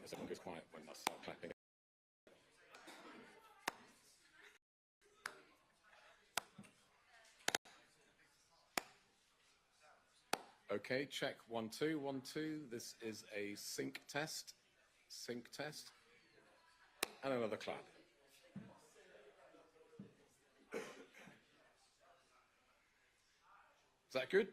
as everyone goes quiet when I start clapping. Okay, check 1 2 1 2. This is a sync test, and another clap. Is that good?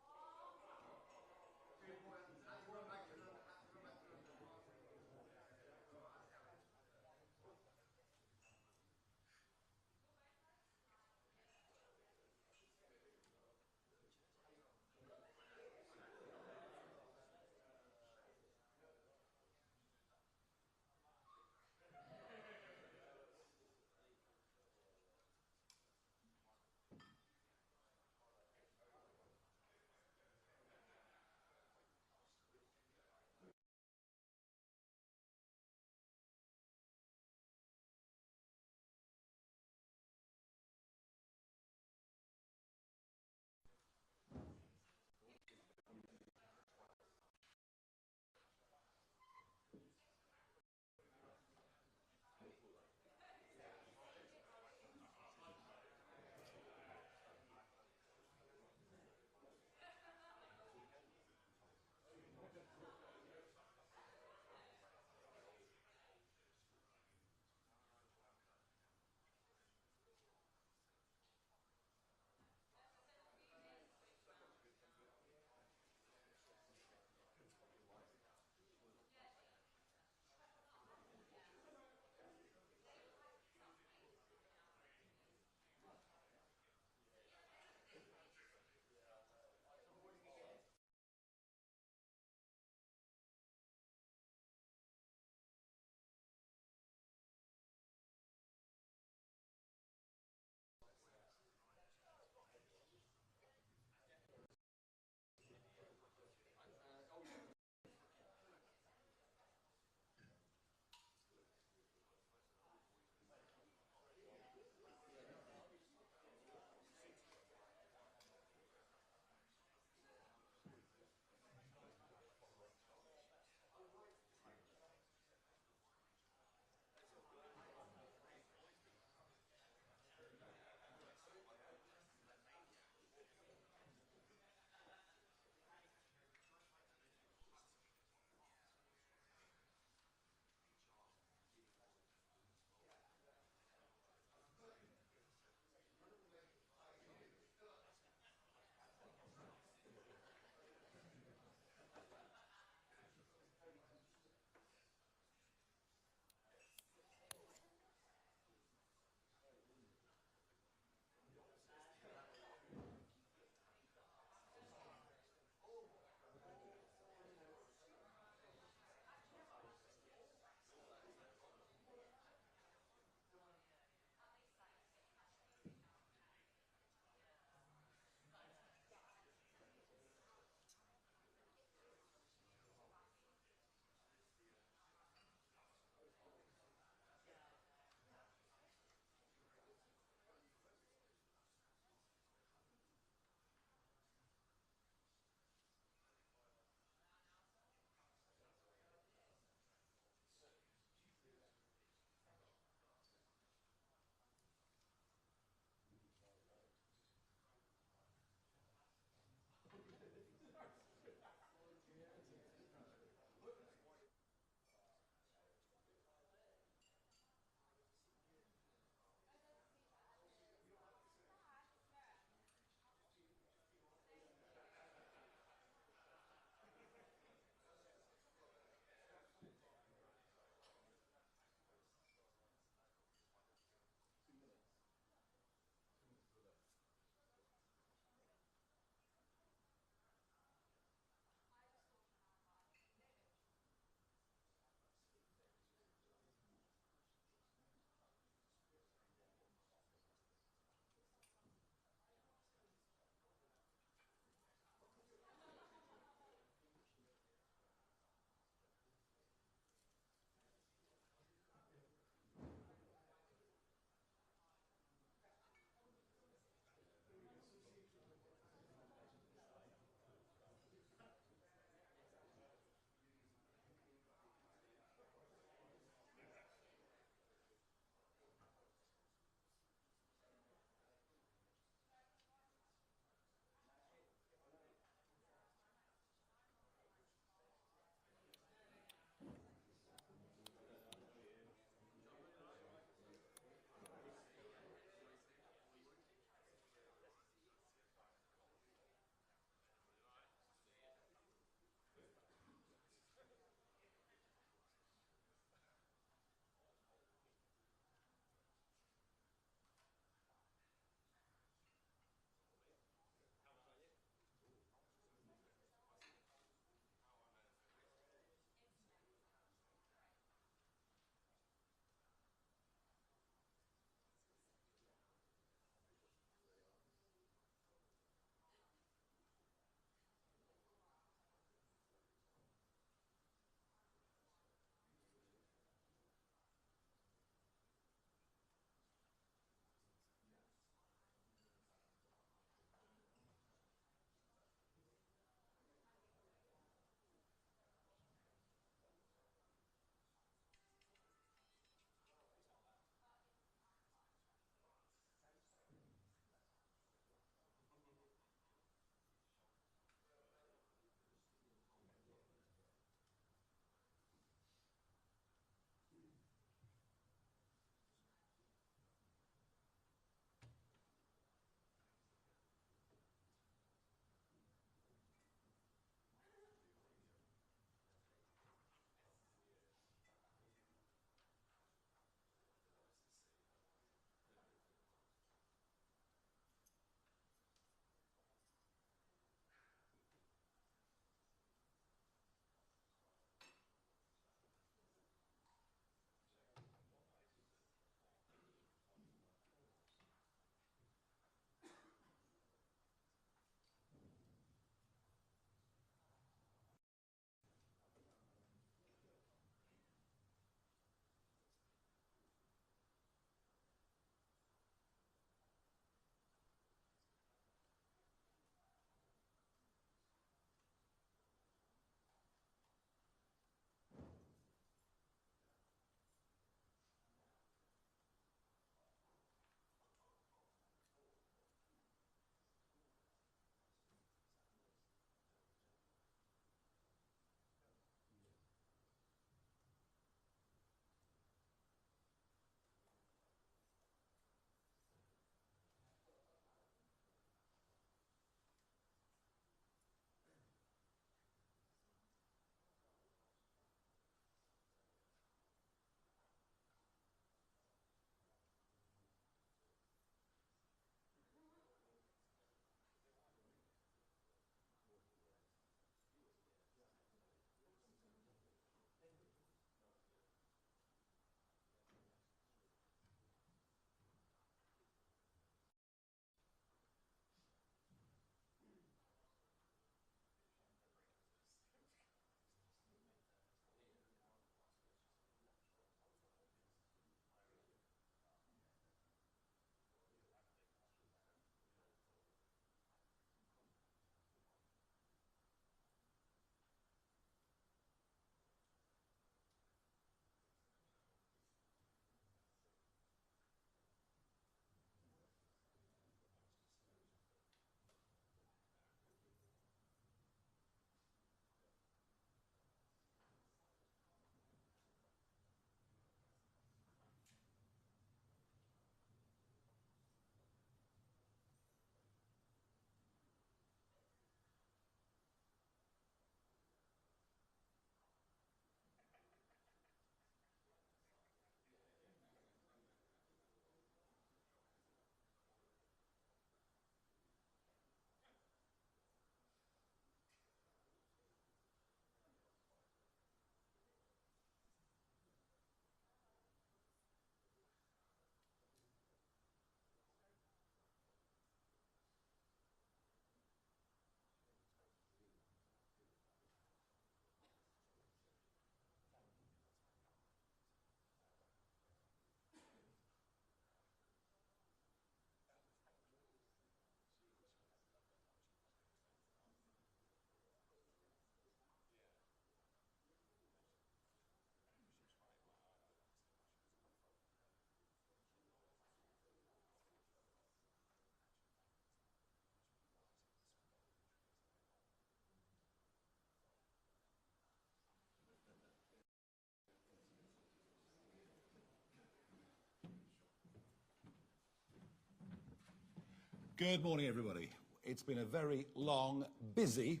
Good morning, everybody. It's been a very long, busy,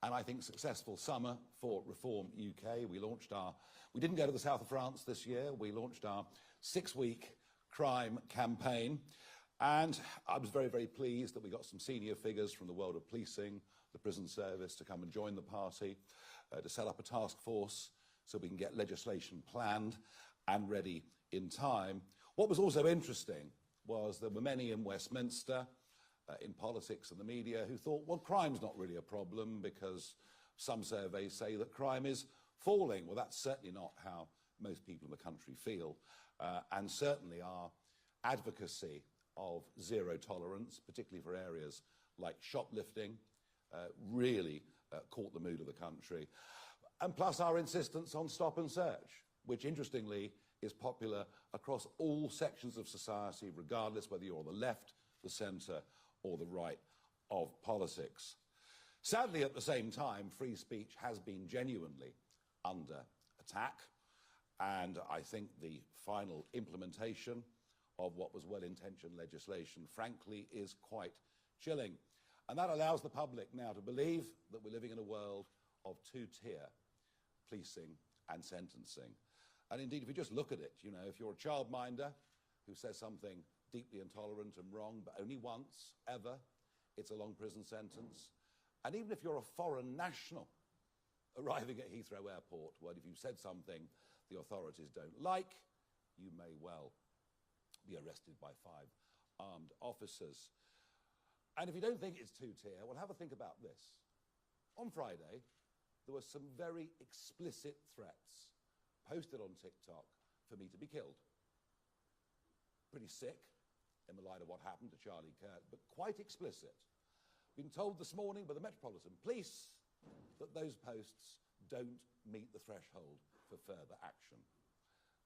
and I think successful summer for Reform UK. We didn't go to the south of France this year. We launched our 6-week crime campaign. And I was very, very pleased that we got some senior figures from the world of policing, the prison service, to come and join the party, to set up a task force so we can get legislation planned and ready in time. What was also interesting was there were many in Westminster, in politics and the media, who thought, well, crime's not really a problem because some surveys say that crime is falling. Well, that's certainly not how most people in the country feel. And certainly our advocacy of zero tolerance, particularly for areas like shoplifting, really caught the mood of the country. And plus our insistence on stop and search, which interestingly is popular across all sections of society, regardless whether you're on the left, the centre or the right of politics. Sadly, at the same time, free speech has been genuinely under attack, and I think the final implementation of what was well-intentioned legislation, frankly, is quite chilling. And that allows the public now to believe that we're living in a world of two-tier policing and sentencing. And indeed, if you just look at it, you know, if you're a childminder who says something deeply intolerant and wrong, but only once, ever, it's a long prison sentence. And even if you're a foreign national arriving at Heathrow Airport, well, if you've said something the authorities don't like, you may well be arrested by 5 armed officers. And if you don't think it's two-tier, well, have a think about this. On Friday, there were some very explicit threats posted on TikTok for me to be killed. Pretty sick in the light of what happened to Charlie Kirk, but quite explicit. Been told this morning by the Metropolitan Police that those posts don't meet the threshold for further action.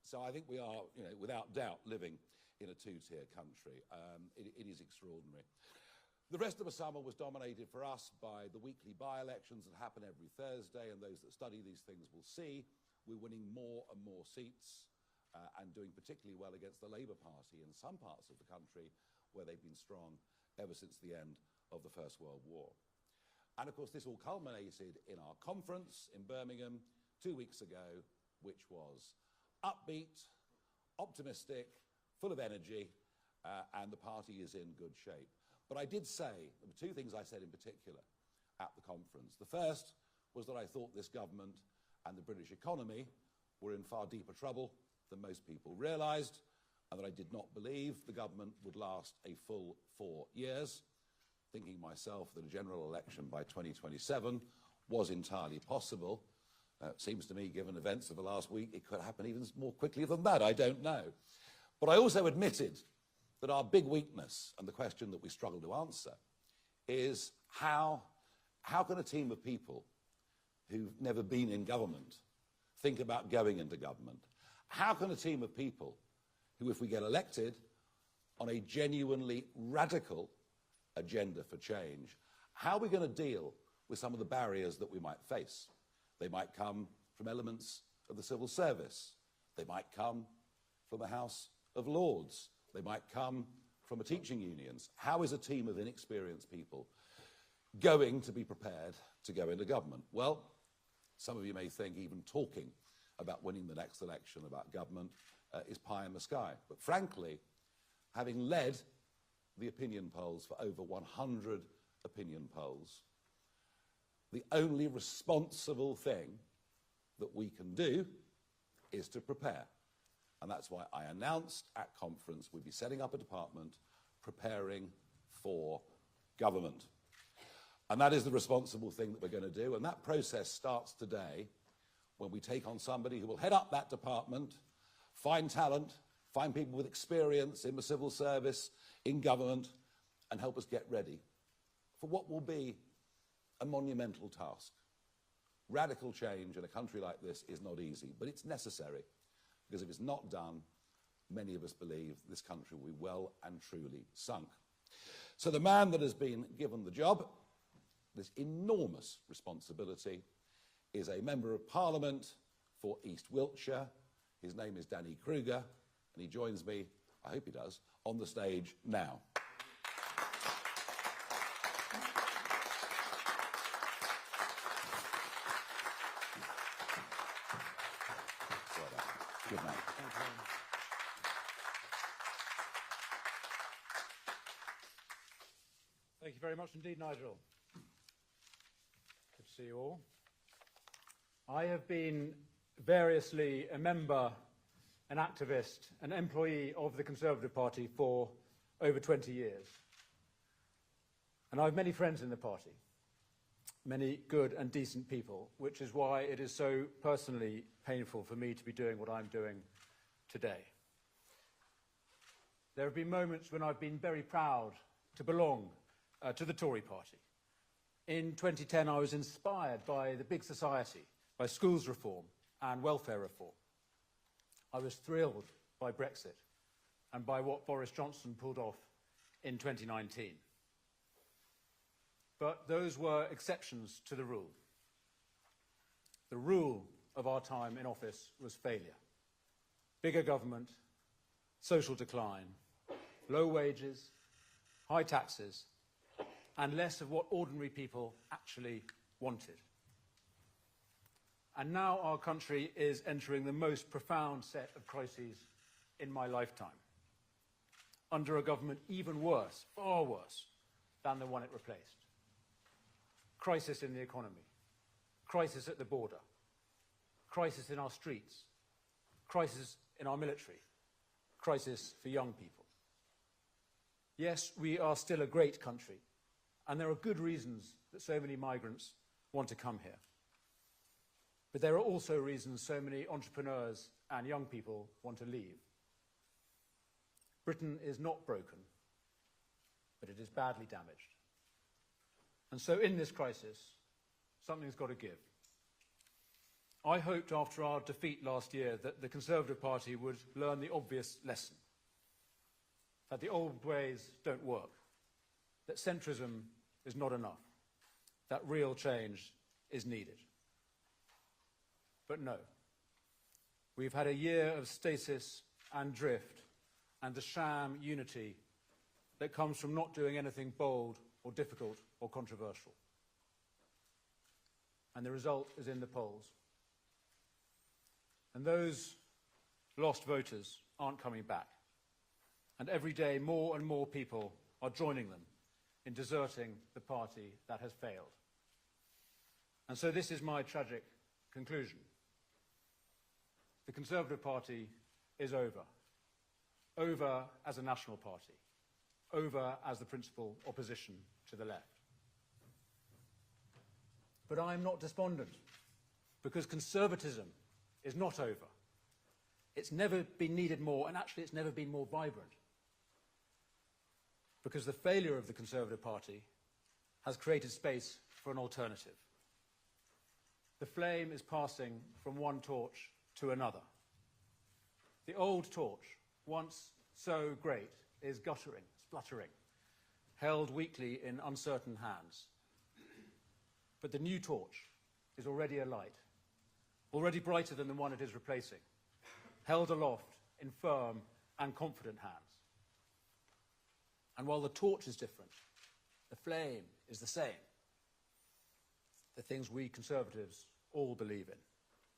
So I think we are, you know, without doubt living in a two-tier country. It is extraordinary. The rest of the summer was dominated for us by the weekly by-elections that happen every Thursday, and those that study these things will see we're winning more and more seats and doing particularly well against the Labour Party in some parts of the country where they've been strong ever since the end of the First World War. And of course, this all culminated in our conference in Birmingham 2 weeks ago, which was upbeat, optimistic, full of energy, and the party is in good shape. But I did say, there were 2 things I said in particular at the conference. The first was that I thought this government and the British economy were in far deeper trouble than most people realised, and that I did not believe the government would last a full 4 years, thinking myself that a general election by 2027 was entirely possible. It seems to me, given events of the last week, it could happen even more quickly than that. I don't know. But I also admitted that our big weakness, and the question that we struggle to answer, is how can a team of people who've never been in government think about going into government? How can a team of people who, if we get elected on a genuinely radical agenda for change, how are we going to deal with some of the barriers that we might face? They might come from elements of the civil service. They might come from the House of Lords. They might come from the teaching unions. How is a team of inexperienced people going to be prepared to go into government? Well, some of you may think even talking about winning the next election about government is pie in the sky. But frankly, having led the opinion polls for over 100 opinion polls, the only responsible thing that we can do is to prepare. And that's why I announced at conference we'd be setting up a department preparing for government. And that is the responsible thing that we're going to do. And that process starts today when we take on somebody who will head up that department, find talent, find people with experience in the civil service, in government, and help us get ready for what will be a monumental task. Radical change in a country like this is not easy, but it's necessary, because if it's not done, many of us believe this country will be well and truly sunk. So the man that has been given the job, this enormous responsibility, is a Member of Parliament for East Wiltshire. His name is Danny Kruger, and he joins me, I hope he does, on the stage now. Good man. Thank you very much. Thank you very much indeed, Nigel. Good to see you all. I have been variously a member, an activist, an employee of the Conservative Party for over 20 years. And I have many friends in the party, many good and decent people, which is why it is so personally painful for me to be doing what I'm doing today. There have been moments when I've been very proud to belong to the Tory party. In 2010, I was inspired by the big society, by schools reform and welfare reform. I was thrilled by Brexit and by what Boris Johnson pulled off in 2019. But those were exceptions to the rule. The rule of our time in office was failure. Bigger government, social decline, low wages, high taxes, and less of what ordinary people actually wanted. And now our country is entering the most profound set of crises in my lifetime, under a government even worse, far worse, than the one it replaced. Crisis in the economy, crisis at the border, crisis in our streets, crisis in our military, crisis for young people. Yes, we are still a great country, and there are good reasons that so many migrants want to come here. But there are also reasons so many entrepreneurs and young people want to leave. Britain is not broken, but it is badly damaged. And so in this crisis, something's got to give. I hoped after our defeat last year that the Conservative Party would learn the obvious lesson, that the old ways don't work, that centrism is not enough, that real change is needed. But no. We've had a year of stasis and drift and the sham unity that comes from not doing anything bold or difficult or controversial. And the result is in the polls. And those lost voters aren't coming back. And every day more and more people are joining them in deserting the party that has failed. And so this is my tragic conclusion. The Conservative Party is over. Over as a national party. Over as the principal opposition to the left. But I am not despondent, because conservatism is not over. It's never been needed more, and actually it's never been more vibrant. Because the failure of the Conservative Party has created space for an alternative. The flame is passing from one torch to another. The old torch, once so great, is guttering, spluttering, held weakly in uncertain hands. But the new torch is already alight, already brighter than the one it is replacing, held aloft in firm and confident hands. And while the torch is different, the flame is the same. The things we Conservatives all believe in.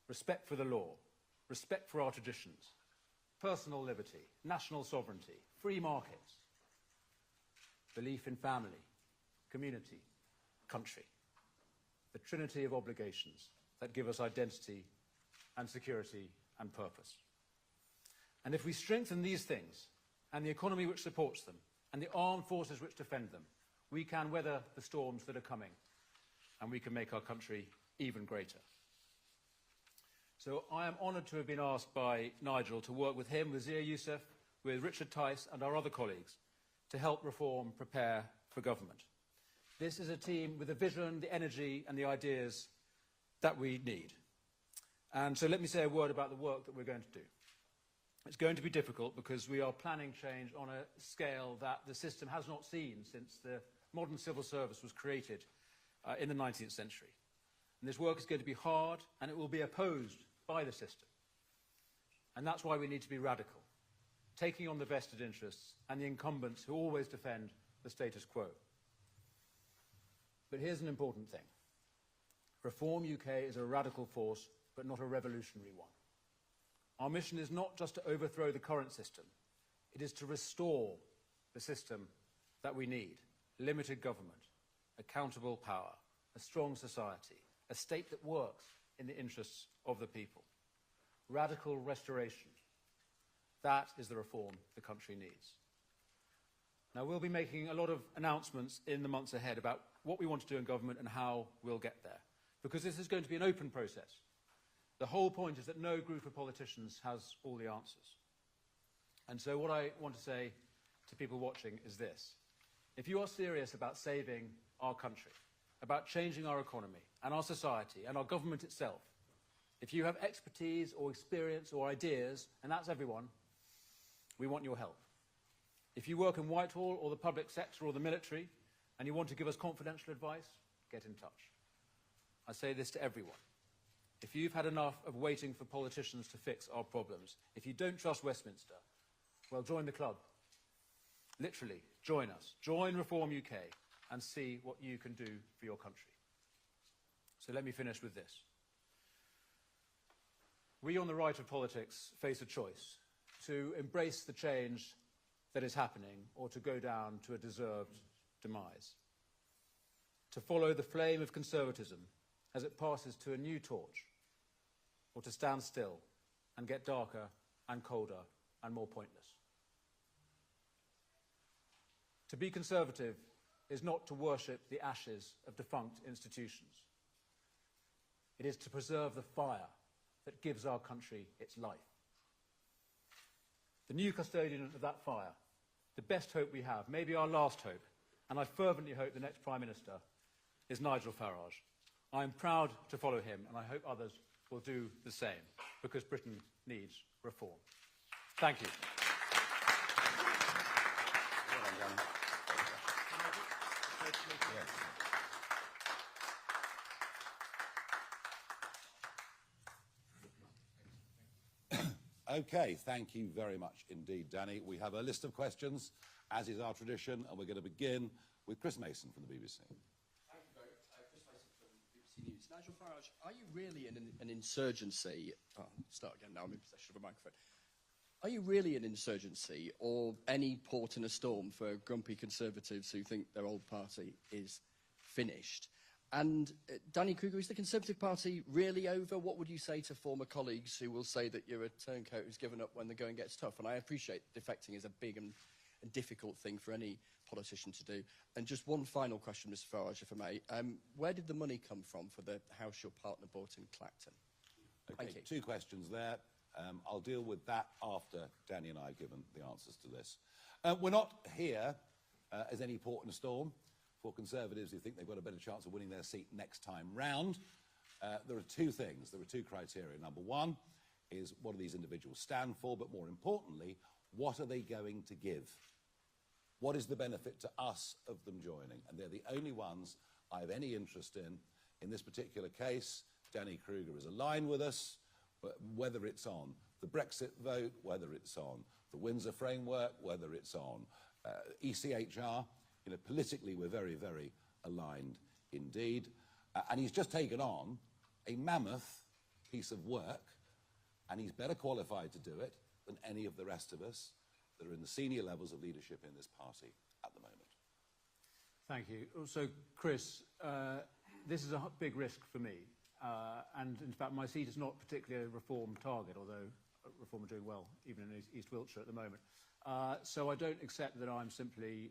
Respect for the law, respect for our traditions, personal liberty, national sovereignty, free markets, belief in family, community, country. The trinity of obligations that give us identity and security and purpose. And if we strengthen these things, and the economy which supports them, and the armed forces which defend them, we can weather the storms that are coming, and we can make our country even greater. So I am honoured to have been asked by Nigel to work with him, with Zia Youssef, with Richard Tice and our other colleagues to help reform prepare for government. This is a team with the vision, the energy and the ideas that we need. And so let me say a word about the work that we're going to do. It's going to be difficult because we are planning change on a scale that the system has not seen since the modern civil service was created in the 19th century. And this work is going to be hard, and it will be opposed by the system. And that's why we need to be radical, taking on the vested interests and the incumbents who always defend the status quo. But here's an important thing. Reform UK is a radical force, but not a revolutionary one. Our mission is not just to overthrow the current system, it is to restore the system that we need: limited government, accountable power, a strong society, a state that works in the interests of the people. Radical restoration. That is the reform the country needs. Now, we'll be making a lot of announcements in the months ahead about what we want to do in government and how we'll get there, because this is going to be an open process. The whole point is that no group of politicians has all the answers. And so what I want to say to people watching is this: if you are serious about saving our country, about changing our economy and our society and our government itself, if you have expertise or experience or ideas, and that's everyone, we want your help. If you work in Whitehall or the public sector or the military and you want to give us confidential advice, get in touch. I say this to everyone. If you've had enough of waiting for politicians to fix our problems, if you don't trust Westminster, well, join the club. Literally, join us. Join Reform UK and see what you can do for your country. So let me finish with this. We on the right of politics face a choice: to embrace the change that is happening or to go down to a deserved demise. To follow the flame of conservatism as it passes to a new torch, or to stand still and get darker and colder and more pointless. To be conservative is not to worship the ashes of defunct institutions. It is to preserve the fire that gives our country its life. The new custodian of that fire, the best hope we have, maybe our last hope, and I fervently hope the next Prime Minister, is Nigel Farage. I am proud to follow him, and I hope others will do the same, because Britain needs reform. Thank you. Okay, thank you very much indeed, Danny. We have a list of questions, as is our tradition, and we're going to begin with Chris Mason from the BBC. Thank you both. Chris Mason from BBC News. Nigel Farage, are you really in an insurgency? Oh, start again now, I'm in possession of a microphone. Are you really an insurgency, or any port in a storm for grumpy Conservatives who think their old party is finished? And Danny Kruger, is the Conservative Party really over? What would you say to former colleagues who will say that you're a turncoat who's given up when the going gets tough? And I appreciate defecting is a big and difficult thing for any politician to do. And just one final question, Mr Farage, if I may. Where did the money come from for the house your partner bought in Clacton? Okay, Thank you. two questions there. I'll deal with that after Danny and I have given the answers to this. We're not here as any port in a storm for Conservatives who think they've got a better chance of winning their seat next time round. There are two things. There are two criteria. Number one is, what do these individuals stand for? But more importantly, what are they going to give? What is the benefit to us of them joining? And they're the only ones I have any interest in. In this particular case, Danny Kruger is aligned with us, whether it's on the Brexit vote, whether it's on the Windsor framework, whether it's on ECHR. You know, politically, we're very, very aligned indeed. And he's just taken on a mammoth piece of work, and he's better qualified to do it than any of the rest of us that are in the senior levels of leadership in this party at the moment. Thank you. Also, Chris, this is a big risk for me. And in fact, my seat is not particularly a Reform target, although Reform are doing well, even in East Wiltshire at the moment. So I don't accept that I'm simply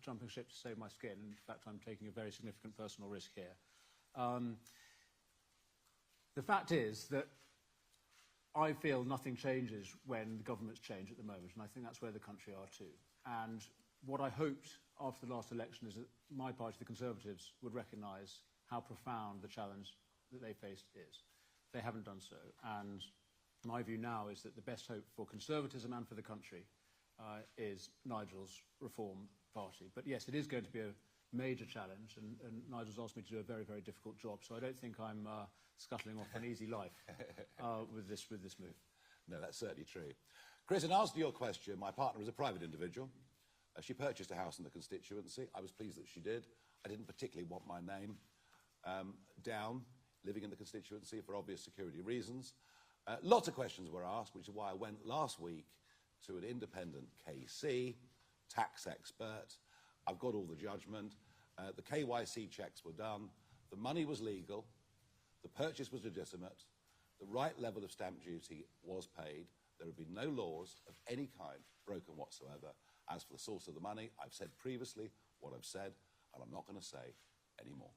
jumping ship to save my skin. In fact, I'm taking a very significant personal risk here. The fact is that I feel nothing changes when the governments change at the moment, and I think that's where the country are too. And what I hoped after the last election is that my party, the Conservatives, would recognise how profound the challenge that they faced is. They haven't done so, and my view now is that the best hope for conservatism and for the country is Nigel's Reform Party. But yes, it is going to be a major challenge, and Nigel's asked me to do a very, very difficult job, so I don't think I'm scuttling off an easy life with this move. No, that's certainly true. Chris, in answer to your question, my partner is a private individual. She purchased a house in the constituency. I was pleased that she did. I didn't particularly want my name down living in the constituency for obvious security reasons. Lots of questions were asked, which is why I went last week to an independent KC, tax expert. I've got all the judgment. The KYC checks were done. The money was legal. The purchase was legitimate. The right level of stamp duty was paid. There have been no laws of any kind broken whatsoever. As for the source of the money, I've said previously what I've said, and I'm not going to say any more.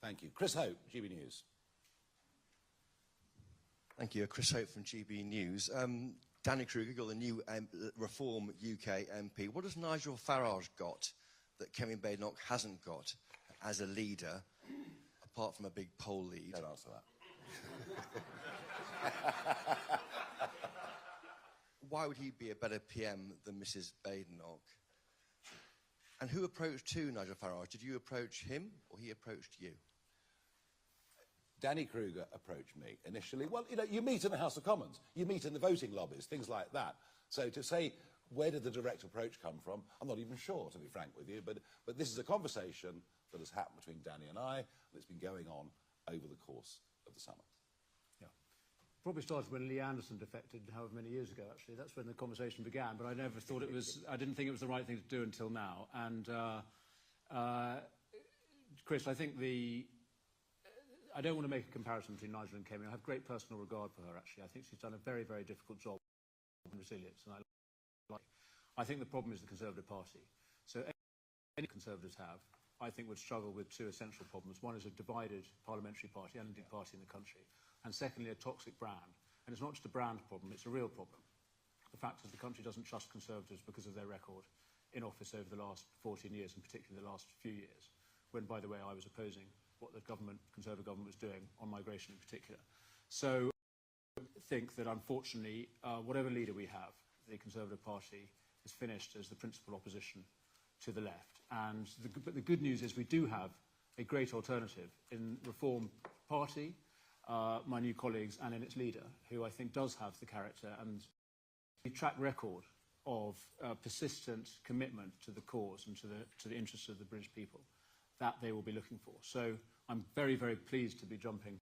Thank you. Chris Hope, GB News. Thank you. Chris Hope from GB News. Danny Kruger, you're the new Reform UK MP. What has Nigel Farage got that Kevin Badenoch hasn't got as a leader, apart from a big poll lead? Don't answer that. Why would he be a better PM than Mrs. Badenoch? And who approached who, Nigel Farage? Did you approach him or he approached you? Danny Kruger approached me initially. Well, you know, you meet in the House of Commons. You meet in the voting lobbies, things like that. So to say, where did the direct approach come from? I'm not even sure, to be frank with you. But this is a conversation that has happened between Danny and I, and it's been going on over the course of the summer. Probably started when Lee Anderson defected, however many years ago, actually. That's when the conversation began, but I never thought it was, I didn't think it was the right thing to do until now. And, Chris, I think I don't want to make a comparison between Nigel and Kemi. I have great personal regard for her, actually. I think she's done a very, very difficult job in resilience, and I think the problem is the Conservative Party. So any Conservatives have, I think, would struggle with two essential problems. One is a divided parliamentary party, and indeed party in the country. And secondly, a toxic brand. And it's not just a brand problem, it's a real problem. The fact is the country doesn't trust Conservatives because of their record in office over the last 14 years, and particularly the last few years, when, by the way, I was opposing what the Conservative government was doing on migration in particular. So I think that, unfortunately, whatever leader we have, the Conservative Party is finished as the principal opposition to the left. And but the good news is we do have a great alternative in Reform Party, my new colleagues, and in its leader, who I think does have the character and the track record of persistent commitment to the cause and to the interests of the British people that they will be looking for. So I'm very, very pleased to be jumping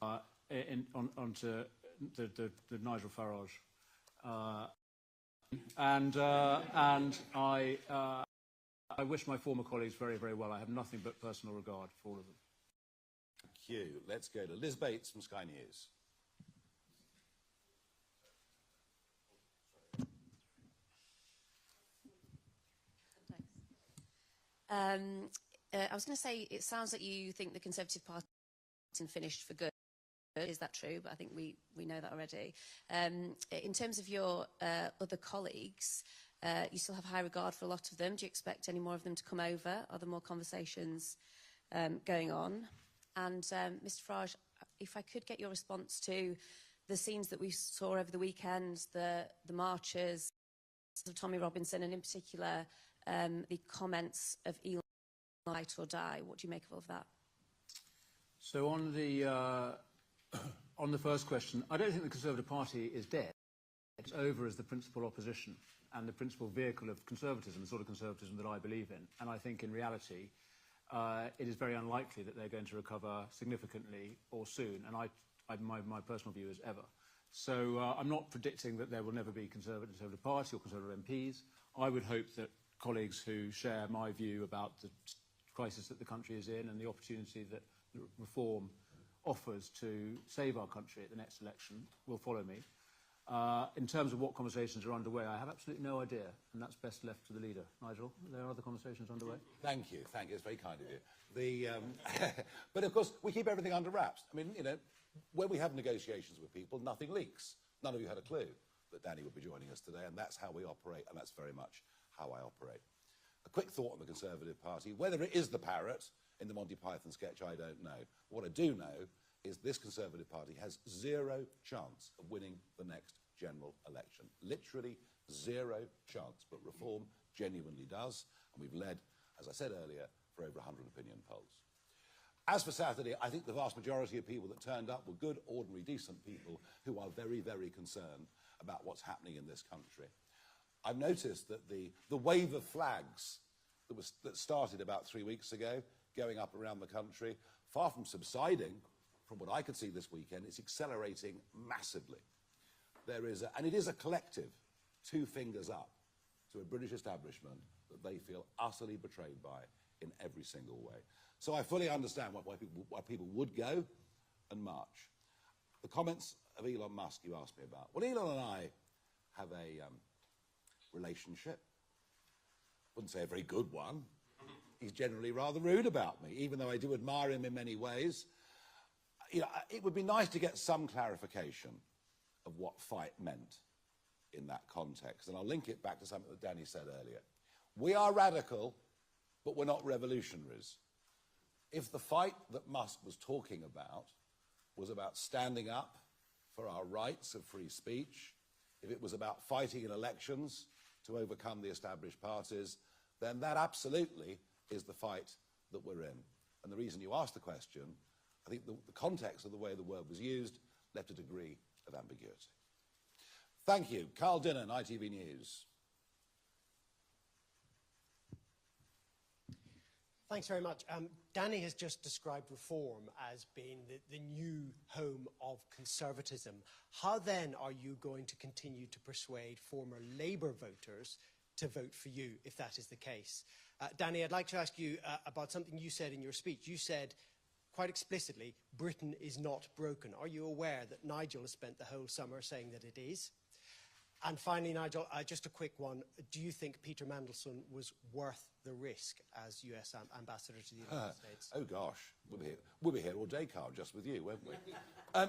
onto the Nigel Farage, and I wish my former colleagues very, very well. I have nothing but personal regard for all of them. Thank you. Let's go to Liz Bates from Sky News. Thanks. I was going to say, it sounds like you think the Conservative Party is finished for good. Is that true? But I think we know that already. In terms of your other colleagues, you still have high regard for a lot of them. Do you expect any more of them to come over? Are there more conversations going on? And Mr Farage, if I could get your response to the scenes that we saw over the weekend, the marches of Tommy Robinson, and in particular the comments of Elon, fight or die. What do you make of all of that? So on the first question, I don't think the Conservative Party is dead. It's over as the principal opposition and the principal vehicle of conservatism, the sort of conservatism that I believe in. And I think in reality, it is very unlikely that they're going to recover significantly or soon. And my personal view is ever. So I'm not predicting that there will never be Conservative Party or Conservative MPs. I would hope that colleagues who share my view about the crisis that the country is in and the opportunity that reform offers to save our country at the next election will follow me. In terms of what conversations are underway, I have absolutely no idea, and that's best left to the leader. Nigel, are there other conversations underway? Thank you. It's very kind of you. But of course, we keep everything under wraps. I mean, you know, when we have negotiations with people, nothing leaks. None of you had a clue that Danny would be joining us today, and that's how we operate, and that's very much how I operate. A quick thought on the Conservative Party. Whether it is the parrot in the Monty Python sketch, I don't know. What I do know is this Conservative Party has zero chance of winning the next general election. Literally zero chance, but Reform genuinely does, and we've led, as I said earlier, for over 100 opinion polls. As for Saturday, I think the vast majority of people that turned up were good, ordinary, decent people who are very, very concerned about what's happening in this country. I've noticed that the wave of flags that started about 3 weeks ago, going up around the country, far from subsiding, from what I could see this weekend, it's accelerating massively. There is, and it is a collective, 2 fingers up to a British establishment that they feel utterly betrayed by in every single way. So I fully understand why people would go and march. The comments of Elon Musk you asked me about. Well, Elon and I have a relationship. Wouldn't say a very good one. He's generally rather rude about me, even though I do admire him in many ways. You know, it would be nice to get some clarification of what fight meant in that context. And I'll link it back to something that Danny said earlier. We are radical, but we're not revolutionaries. If the fight that Musk was talking about was about standing up for our rights of free speech, if it was about fighting in elections to overcome the established parties, then that absolutely is the fight that we're in. And the reason you asked the question, I think the context of the way the word was used left a degree of ambiguity. Thank you. Carl Dinnan, ITV News. Thanks very much. Danny has just described reform as being the new home of conservatism. How then are you going to continue to persuade former Labour voters to vote for you, if that is the case? Danny, I'd like to ask you about something you said in your speech. You said, quite explicitly, Britain is not broken. Are you aware that Nigel has spent the whole summer saying that it is? And finally, Nigel, just a quick one. Do you think Peter Mandelson was worth the risk as US ambassador to the United States? Oh, gosh. We'll be here all day, Carl, just with you, won't we?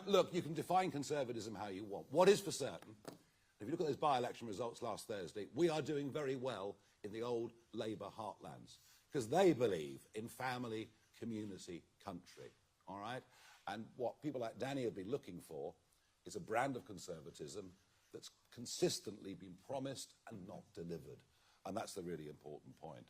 Look, you can define conservatism how you want. What is for certain, if you look at those by-election results last Thursday, we are doing very well in the old Labour heartlands because they believe in family, community, country, all right? And what people like Danny have been looking for is a brand of conservatism that's consistently been promised and not delivered. And that's the really important point.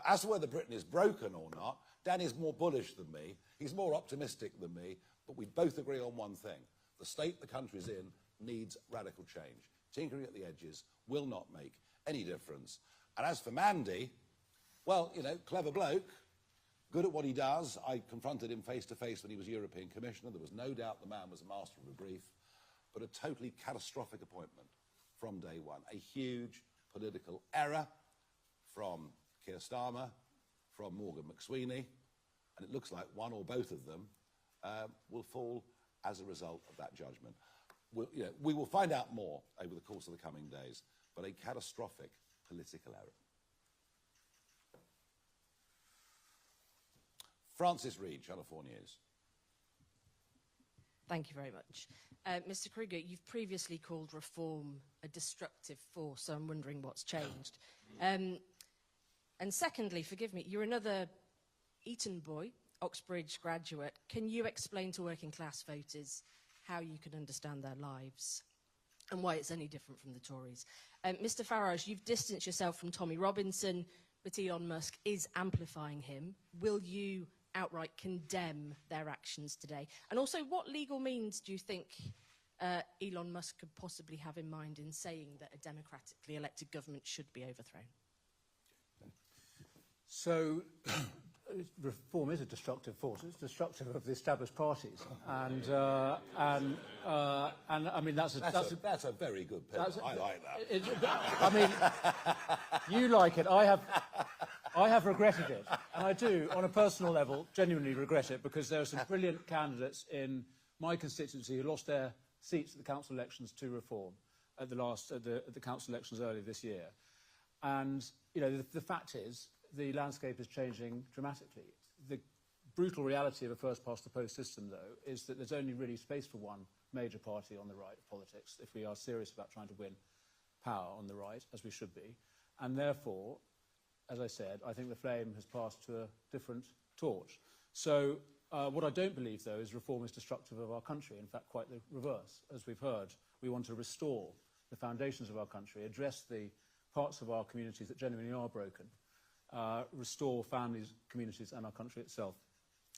As to whether Britain is broken or not, Danny's more bullish than me. He's more optimistic than me. But we both agree on one thing. The state the country's in needs radical change. Tinkering at the edges will not make any difference. And as for Mandy, well, you know, clever bloke, good at what he does. I confronted him face to face when he was European Commissioner. There was no doubt the man was a master of a brief. But a totally catastrophic appointment from day one. A huge political error from Keir Starmer, from Morgan McSweeney, and it looks like one or both of them will fall as a result of that judgment. We will find out more over the course of the coming days, but a catastrophic political error. Francis Reed, Channel 4 News. Thank you very much. Mr. Kruger, you've previously called reform a destructive force, so I'm wondering what's changed. And secondly, forgive me, you're another Eton boy, Oxbridge graduate. Can you explain to working class voters how you can understand their lives and why it's any different from the Tories? Mr. Farage, you've distanced yourself from Tommy Robinson, but Elon Musk is amplifying him. Will you outright condemn their actions today? And also, what legal means do you think Elon Musk could possibly have in mind in saying that a democratically elected government should be overthrown? So, reform is a destructive force. It's destructive of the established parties, and I mean that's a very good pillar. I like that. I mean, you like it. I have regretted it, and I do, on a personal level, genuinely regret it, because there are some brilliant candidates in my constituency who lost their seats at the council elections to reform at the council elections earlier this year. And you know, the fact is, the landscape is changing dramatically. The brutal reality of a first-past-the-post system, though, is that there's only really space for one major party on the right of politics if we are serious about trying to win power on the right, as we should be. And therefore, as I said, I think the flame has passed to a different torch. So what I don't believe, though, is reform is destructive of our country. In fact, quite the reverse. As we've heard, we want to restore the foundations of our country, address the parts of our communities that genuinely are broken, restore families, communities, and our country itself.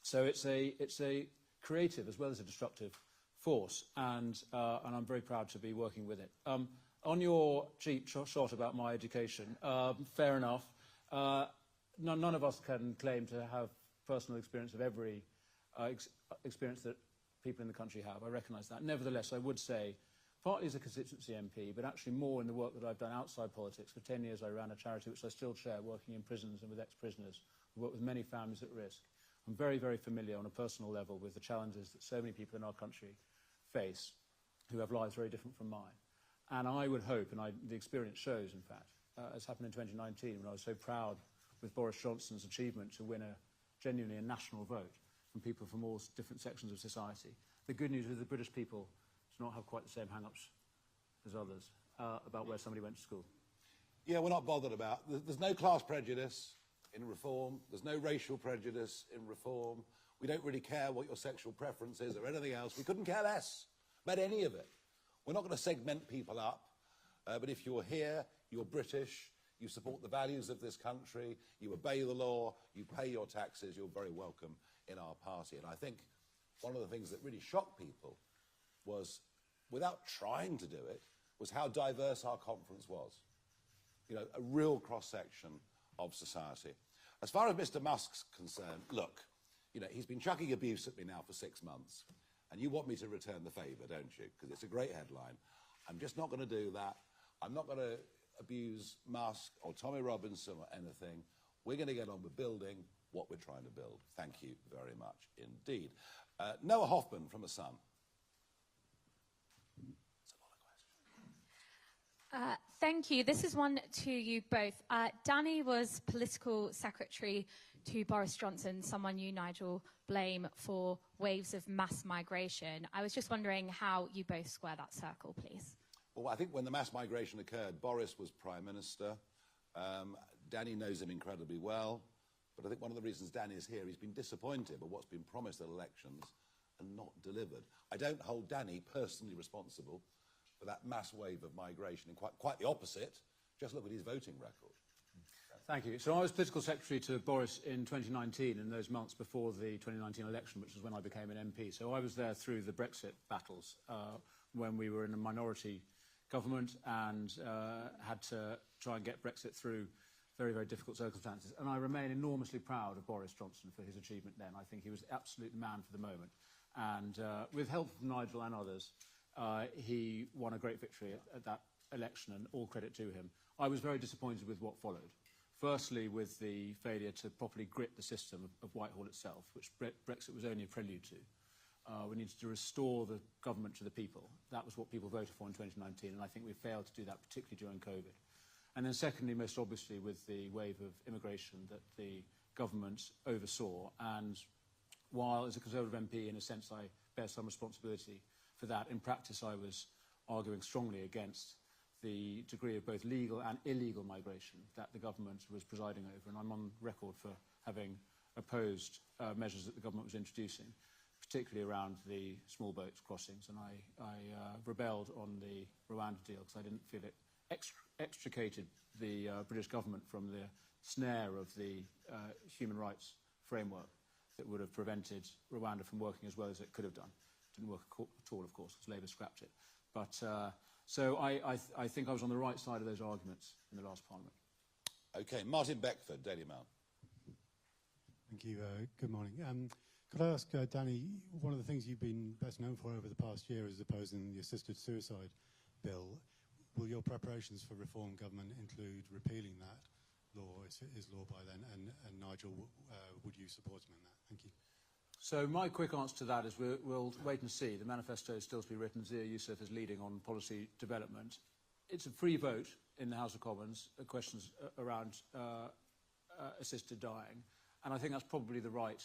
So it's a creative as well as a destructive force, and I'm very proud to be working with it. On your cheap shot about my education, fair enough. None of us can claim to have personal experience of every experience that people in the country have. I recognise that. Nevertheless, I would say, partly as a constituency MP, but actually more in the work that I've done outside politics. For 10 years, I ran a charity which I still chair, working in prisons and with ex-prisoners. I work with many families at risk. I'm very, very familiar on a personal level with the challenges that so many people in our country face who have lives very different from mine. And I would hope, and the experience shows, in fact, as happened in 2019, when I was so proud with Boris Johnson's achievement to win genuinely a national vote from people from all different sections of society. The good news is the British people do not have quite the same hang-ups as others about where somebody went to school. Yeah, we're not bothered about. There's no class prejudice in reform. There's no racial prejudice in reform. We don't really care what your sexual preference is or anything else. We couldn't care less about any of it. We're not going to segment people up. But if you're here, you're British, you support the values of this country, you obey the law, you pay your taxes, you're very welcome in our party. And I think one of the things that really shocked people was, without trying to do it, was how diverse our conference was. You know, a real cross-section of society. As far as Mr. Musk's concerned, look, you know, he's been chucking abuse at me now for 6 months, and you want me to return the favour, don't you? Because it's a great headline. I'm just not going to do that. I'm not going to abuse Musk or Tommy Robinson or anything. We're going to get on with building what we're trying to build. Thank you very much indeed. Noah Hoffman from The Sun. Thank you. This is one to you both. Danny was political secretary to Boris Johnson, someone you, Nigel, blame for waves of mass migration. I was just wondering how you both square that circle, please. Well, I think when the mass migration occurred, Boris was Prime Minister. Danny knows him incredibly well. But I think one of the reasons Danny is here, he's been disappointed by what's been promised at elections and not delivered. I don't hold Danny personally responsible for that mass wave of migration, and quite the opposite. Just look at his voting record. Thank you. So I was political secretary to Boris in 2019, in those months before the 2019 election, which was when I became an MP. So I was there through the Brexit battles, when we were in a minority government and had to try and get Brexit through very, very difficult circumstances. And I remain enormously proud of Boris Johnson for his achievement then. I think he was absolutely the man for the moment. And with help from Nigel and others, he won a great victory at that election, and all credit to him. I was very disappointed with what followed. Firstly, with the failure to properly grip the system of Whitehall itself, which Brexit was only a prelude to. We needed to restore the government to the people. That was what people voted for in 2019, and I think we failed to do that, particularly during COVID. And then secondly, most obviously, with the wave of immigration that the government oversaw. And while, as a Conservative MP, in a sense, I bear some responsibility for that, in practice I was arguing strongly against the degree of both legal and illegal migration that the government was presiding over. And I'm on record for having opposed measures that the government was introducing, particularly around the small boat crossings. And I rebelled on the Rwanda deal because I didn't feel it extricated the British government from the snare of the human rights framework that would have prevented Rwanda from working as well as it could have done. Didn't work at all, of course, because Labour scrapped it. But so I think I was on the right side of those arguments in the last Parliament. Okay, Martin Beckford, Daily Mail. Thank you. Good morning. Could I ask, Danny, one of the things you've been best known for over the past year is opposing the assisted suicide bill. Will your preparations for reform government include repealing that law, is law by then? And Nigel, would you support him in that? Thank you. So my quick answer to that is we'll wait and see. The manifesto is still to be written. Zia Youssef is leading on policy development. It's a free vote in the House of Commons, questions around assisted dying. And I think that's probably the right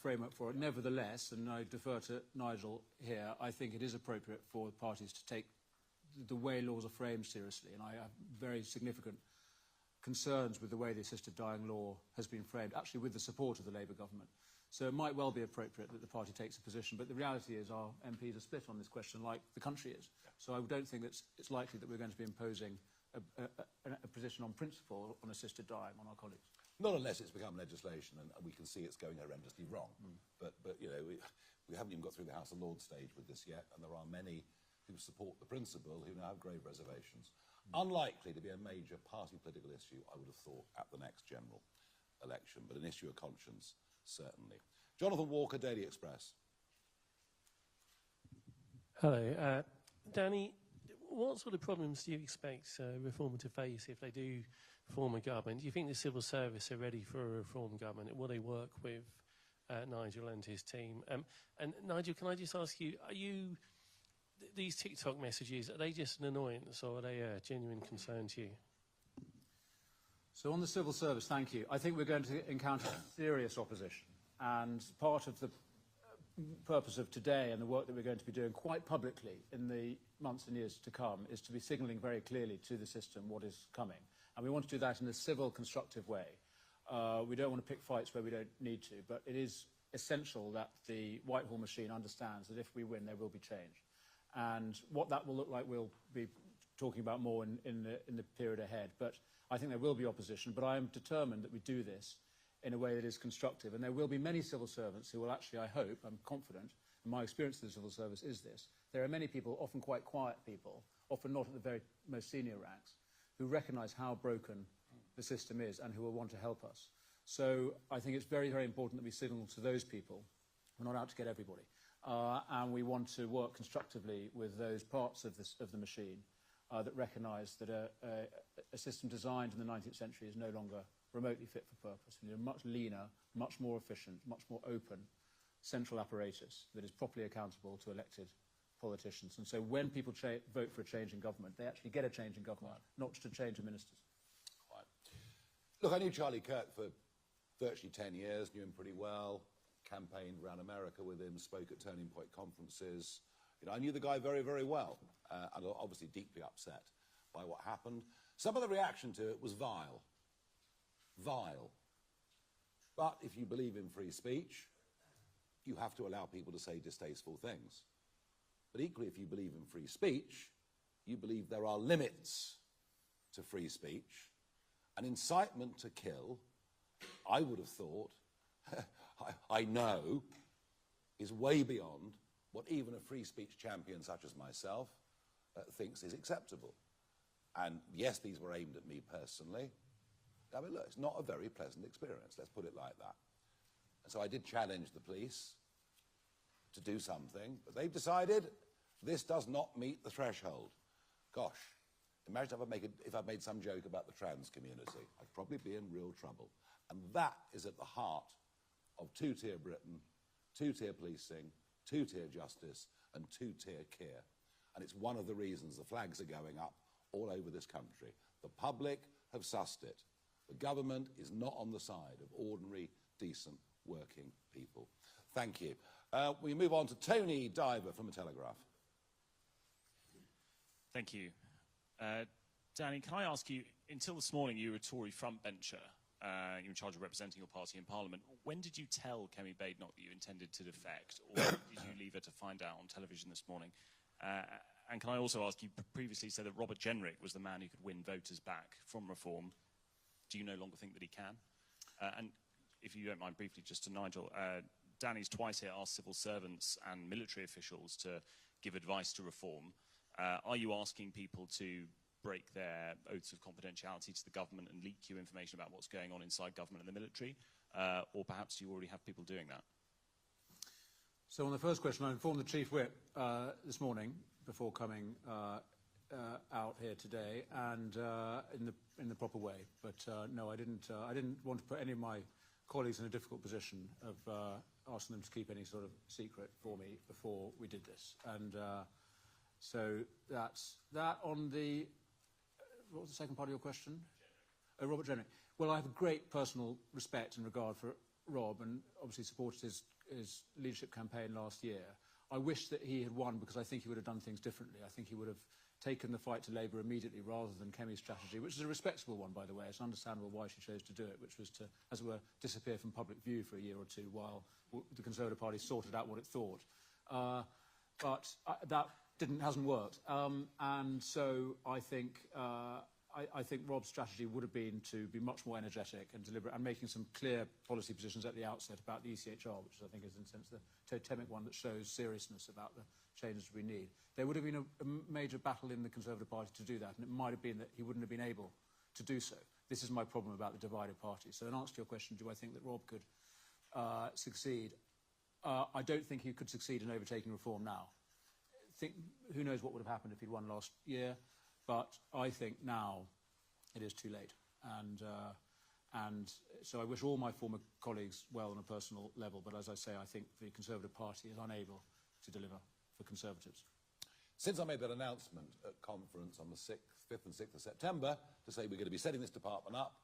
framework for it. Nevertheless, and I defer to Nigel here, I think it is appropriate for parties to take the way laws are framed seriously. And I have very significant concerns with the way the assisted dying law has been framed, actually with the support of the Labour government. So it might well be appropriate that the party takes a position, but the reality is our MPs are split on this question like the country is. So I don't think that it's likely that we're going to be imposing a position on principle on assisted dying on our colleagues. Not unless it's become legislation and we can see it's going horrendously wrong. But you know, we haven't even got through the House of Lords stage with this yet, and there are many who support the principle who now have grave reservations. Unlikely to be a major party political issue, I would have thought, at the next general election, but an issue of conscience, certainly. Jonathan Walker, Daily Express. Hello. Danny, what sort of problems do you expect Reform to face if they do form a government? Do you think the civil service are ready for a Reform government? Will they work with Nigel and his team? And Nigel, can I just ask you, these TikTok messages, are they just an annoyance or are they a genuine concern to you? So on the civil service, thank you. I think we're going to encounter serious opposition. And part of the purpose of today and the work that we're going to be doing quite publicly in the months and years to come is to be signalling very clearly to the system what is coming. And we want to do that in a civil, constructive way. We don't want to pick fights where we don't need to, but it is essential that the Whitehall machine understands that if we win, there will be change. And what that will look like, we'll be talking about more in the period ahead. But I think there will be opposition, but I am determined that we do this in a way that is constructive. And there will be many civil servants who will actually, I hope, I'm confident, and my experience of the civil service is this, there are many people, often quite quiet people, often not at the very most senior ranks, who recognise how broken the system is and who will want to help us. So I think it's very, very important that we signal to those people. We're not out to get everybody. And we want to work constructively with those parts of the machine that recognise that a system designed in the 19th century is no longer remotely fit for purpose. We need a much leaner, much more efficient, much more open central apparatus that is properly accountable to elected politicians. And so when people vote for a change in government, they actually get a change in government, not just a change of ministers. Quite. Look, I knew Charlie Kirk for virtually 10 years, knew him pretty well, campaigned around America with him, spoke at Turning Point conferences. You know, I knew the guy very, very well, and obviously deeply upset by what happened. Some of the reaction to it was vile. Vile. But if you believe in free speech, you have to allow people to say distasteful things. But equally, if you believe in free speech, you believe there are limits to free speech. An incitement to kill, I would have thought, I know, is way beyond what even a free speech champion such as myself thinks is acceptable. And yes, these were aimed at me personally. I mean, look, it's not a very pleasant experience, let's put it like that. And so I did challenge the police to do something, but they've decided this does not meet the threshold. Gosh, imagine if I'd made some joke about the trans community. I'd probably be in real trouble. And that is at the heart of two-tier Britain, two-tier policing, two-tier justice, and two-tier care. And it's one of the reasons the flags are going up all over this country. The public have sussed it. The government is not on the side of ordinary, decent, working people. Thank you. We move on to Tony Diver from the Telegraph. Thank you. Danny, can I ask you, until this morning you were a Tory frontbencher, you were in charge of representing your party in Parliament. When did you tell Kemi Badenoch that you intended to defect, or did you leave her to find out on television this morning? And can I also ask, you previously said that Robert Jenrick was the man who could win voters back from Reform. Do you no longer think that he can? And if you don't mind briefly, just to Nigel, Danny's twice here asked civil servants and military officials to give advice to Reform. Are you asking people to break their oaths of confidentiality to the government and leak you information about what's going on inside government and the military? Or perhaps you already have people doing that? So on the first question, I informed the Chief Whip this morning before coming out here today, and in the proper way. But no, I didn't want to put any of my colleagues in a difficult position of asking them to keep any sort of secret for me before we did this. And so that's that. On the what was the second part of your question? Robert Jenrick. Well, I have a great personal respect and regard for Rob, and obviously supported his leadership campaign last year. I wish that he had won because I think he would have done things differently. I think he would have taken the fight to Labour immediately rather than Kemi's strategy, which is a respectable one, by the way. It's understandable why she chose to do it, which was to, as it were, disappear from public view for a year or two while the Conservative Party sorted out what it thought. But that hasn't worked. And so I think Rob's strategy would have been to be much more energetic and deliberate and making some clear policy positions at the outset about the ECHR, which I think is, in a sense, the totemic one that shows seriousness about the changes we need. There would have been a major battle in the Conservative Party to do that, and it might have been that he wouldn't have been able to do so. This is my problem about the divided party. So in answer to your question, do I think that Rob could succeed? I don't think he could succeed in overtaking Reform now. think who knows what would have happened if he'd won last year, but I think now it is too late. And so I wish all my former colleagues well on a personal level, but as I say, I think the Conservative Party is unable to deliver for Conservatives. Since I made that announcement at conference on the 5th and 6th of September to say we're going to be setting this department up,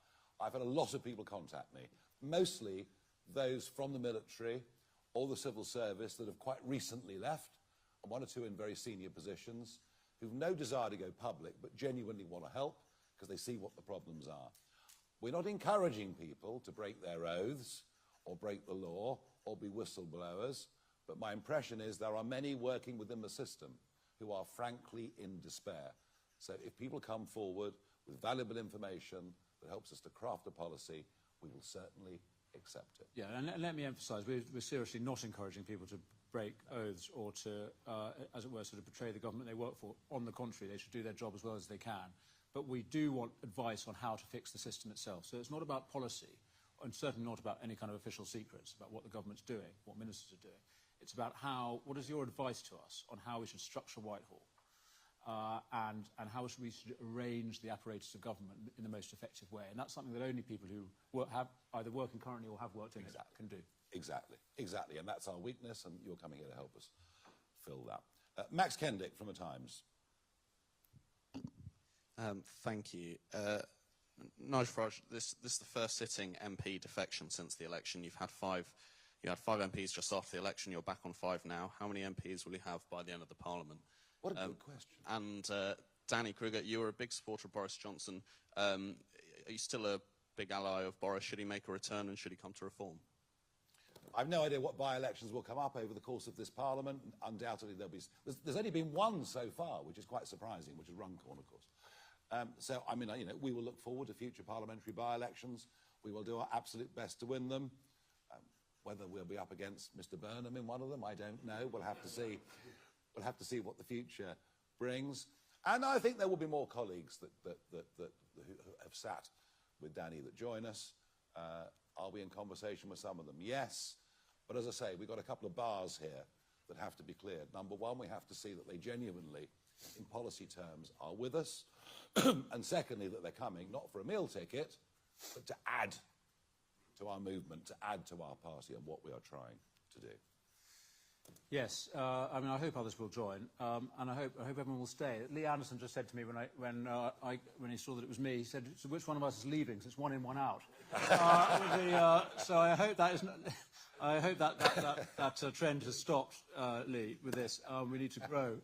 I've had a lot of people contact me, mostly those from the military or the civil service that have quite recently left, and one or two in very senior positions, who've no desire to go public but genuinely want to help because they see what the problems are. We're not encouraging people to break their oaths or break the law or be whistleblowers, but my impression is there are many working within the system who are frankly in despair. So if people come forward with valuable information that helps us to craft a policy, we will certainly accept it. Yeah, and let me emphasise, we're seriously not encouraging people to break oaths or to, as it were, sort of betray the government they work for. On the contrary, they should do their job as well as they can. But we do want advice on how to fix the system itself. So it's not about policy, and certainly not about any kind of official secrets about what the government's doing, what ministers are doing. It's about what is your advice to us on how we should structure Whitehall and how we should arrange the apparatus of government in the most effective way. And that's something that only people who have either working currently or have worked in it can do. Exactly, exactly. And that's our weakness, and you're coming here to help us fill that. Max Kendick from The Times. Thank you. Nigel Farage, this is the first sitting MP defection since the election. You had five MPs just after the election. You're back on 5 now. How many MPs will you have by the end of the Parliament? What a good question. And Danny Kruger, you were a big supporter of Boris Johnson. Are you still a big ally of Boris? Should he make a return and should he come to reform? I've no idea what by-elections will come up over the course of this Parliament. Undoubtedly, there's only been one so far, which is quite surprising, which is Runcorn, of course. So, I mean, we will look forward to future parliamentary by-elections. We will do our absolute best to win them. Whether we'll be up against Mr. Burnham in one of them, I don't know. We'll have to see. We'll have to see what the future brings. And I think there will be more colleagues who have sat with Danny that join us. Are we in conversation with some of them? Yes. But as I say, we've got a couple of bars here that have to be cleared. Number one, we have to see that they genuinely, in policy terms, are with us. And secondly, that they're coming not for a meal ticket, but to add to our movement, to add to our party and what we are trying to do. Yes, I mean, I hope others will join, and I hope everyone will stay. Lee Anderson just said to me when he saw that it was me, he said, "So which one of us is leaving? So it's 1 in, 1 out." So I hope that is. I hope that trend has stopped, Lee, with this. We need to grow.